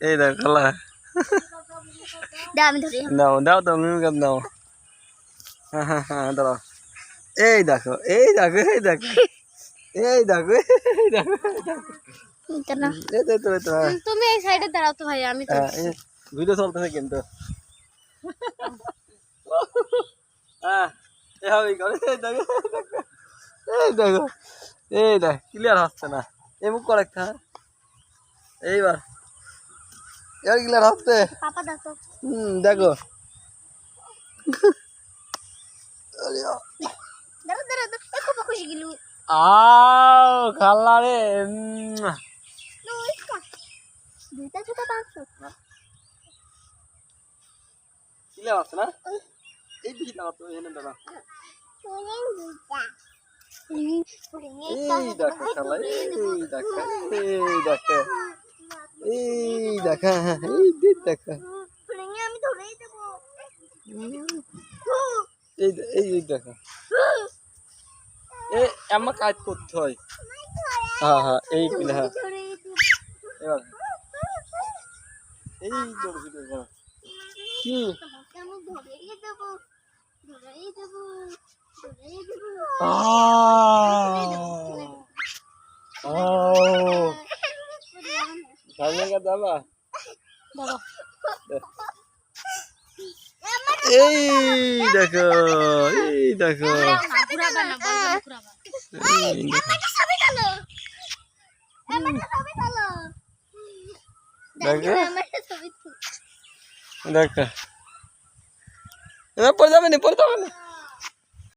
এই দেখো খালা দাও দাও তো মিমিকে দাও হ্যাঁ হ্যাঁ হ্যাঁ দাঁড়াও এই দেখো এই দেখো এই দেখো এই দেখো এই দেখো তুমি এই সাইডে দাঁড়াও তো ভাই আমি ভিডিও চলতেছে কিন্তু হ্যাঁ এভাবেই করে এই দেখো এই দেখো এই দেখ ক্লিয়ার হচ্ছে না এই মুখ করে একটা এইবার এবার ক্লিয়ার হচ্ছে দেখো আও খাল্লা রে ক্লিয়ার হচ্ছে না এই বেশি লাগাতো এখানে দাদা এই দেখো খালা এই দেখো এই দেখো এই দেখো এই দেখো এই দেখো এই আমার কাজ করতে হয় হ্যাঁ হ্যাঁ এই হ্যাঁ এবার এই কি যাবা এই দেখো এই দেখো দেখো দেখো পড়ে যাবে না